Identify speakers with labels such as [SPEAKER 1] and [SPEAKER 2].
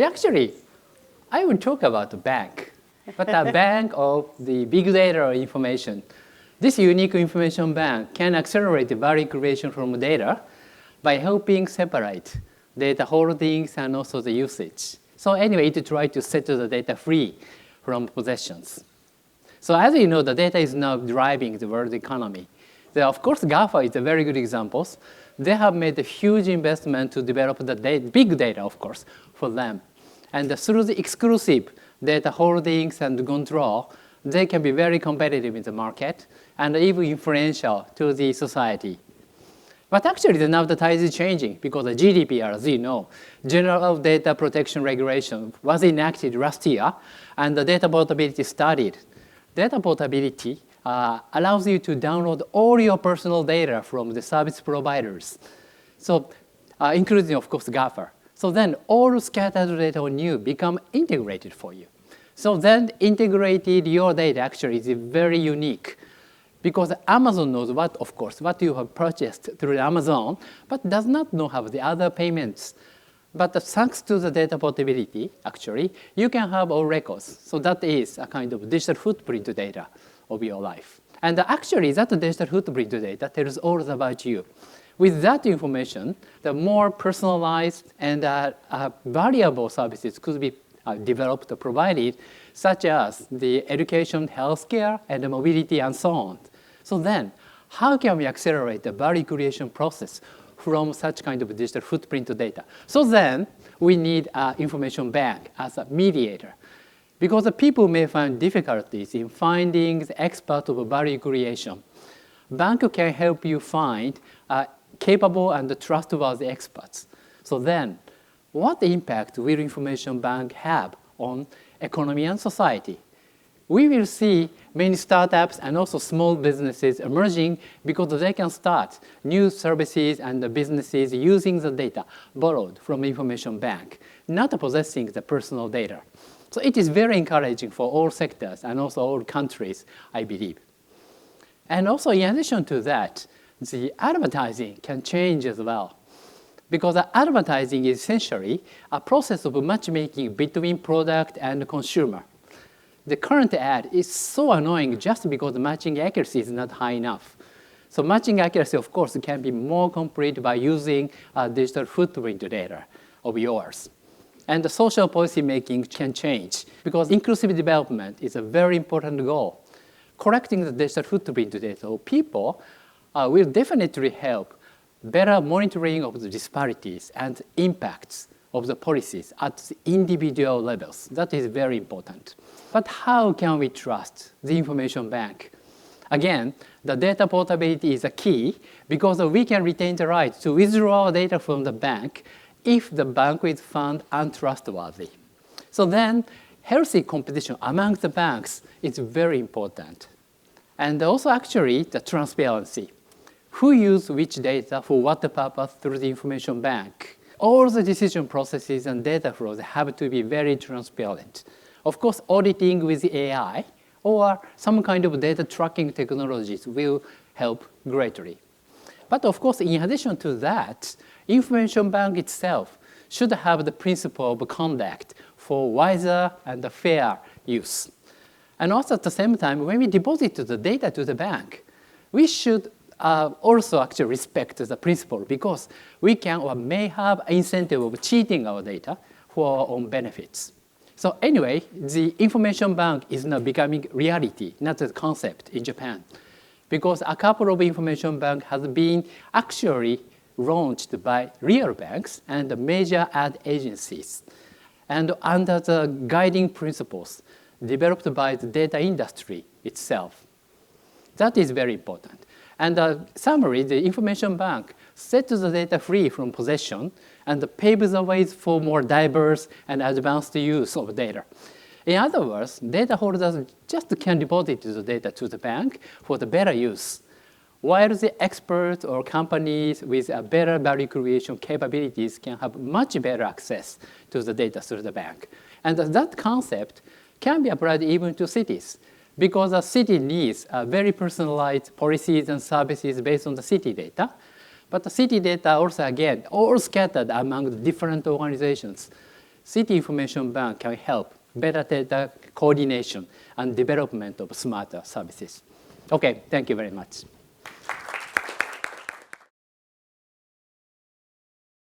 [SPEAKER 1] Actually, I will talk about the bank, but a bank of the big data information. This unique information bank can accelerate the value creation from data by helping separate data holdings and also the usage. So anyway, it tries to set the data free from possessions. So as you know, the data is now driving the world economy. Of course, GAFA is a very good example. They have made a huge investment to develop the big data, of course, for them. And through the exclusive data holdings and control, they can be very competitive in the market and even influential to the society. But actually, now the tide is changing because the GDPR, as you know, General Data Protection Regulation, was enacted last year, and the data portability started. Data portability allows you to download all your personal data from the service providers, so including, of course, GAFA. So then all scattered data on you become integrated for you. So then integrated your data actually is very unique because Amazon knows what, of course, what you have purchased through Amazon, but does not know how the other payments. But thanks to the data portability, actually, you can have all records. So that is a kind of digital footprint data of your life. And actually, that digital footprint data tells all about you. With that information, the more personalized and valuable services could be developed or provided, such as the education, healthcare, and the mobility, and so on. So then, how can we accelerate the value creation process from such kind of digital footprint data? So then, we need an information bank as a mediator. Because the people may find difficulties in finding the expert of value creation. Bank can help you find capable and trustworthy experts. So then, what impact will information bank have on economy and society? We will see many startups and also small businesses emerging because they can start new services and businesses using the data borrowed from information bank, not possessing the personal data. So it is very encouraging for all sectors and also all countries, I believe. And also in addition to that, the advertising can change as well. Because advertising is essentially a process of matchmaking between product and consumer. The current ad is so annoying just because the matching accuracy is not high enough. So matching accuracy, of course, can be more complete by using digital footprint data of yours. And the social policy making can change because inclusive development is a very important goal. Collecting the digital footprint data of people will definitely help better monitoring of the disparities and impacts of the policies at the individual levels. That is very important. But how can we trust the information bank? Again, the data portability is a key because we can retain the right to withdraw data from the bank if the bank is found untrustworthy. So then, healthy competition among the banks is very important. And also actually the transparency. Who uses which data for what purpose through the information bank? All the decision processes and data flows have to be very transparent. Of course, auditing with AI or some kind of data tracking technologies will help greatly. But of course, in addition to that, information bank itself should have the principle of conduct for wiser and fair use. And also at the same time, when we deposit the data to the bank, we should also actually respect the principle because we can or may have an incentive of cheating our data for our own benefits. So anyway, the information bank is now becoming reality, not a concept in Japan, because a couple of information banks has been actually launched by real banks and major ad agencies, and under the guiding principles developed by the data industry itself. That is very important. And summary, the information bank sets the data free from possession and paves the ways for more diverse and advanced use of data. In other words, data holders just can deposit the data to the bank for the better use, while the experts or companies with a better value creation capabilities can have much better access to the data through the bank. And that concept can be applied even to cities, because a city needs very personalized policies and services based on the city data. But the city data also, again, all scattered among different organizations. city information bank can help better data coordination and development of smarter services. Okay, thank you very much.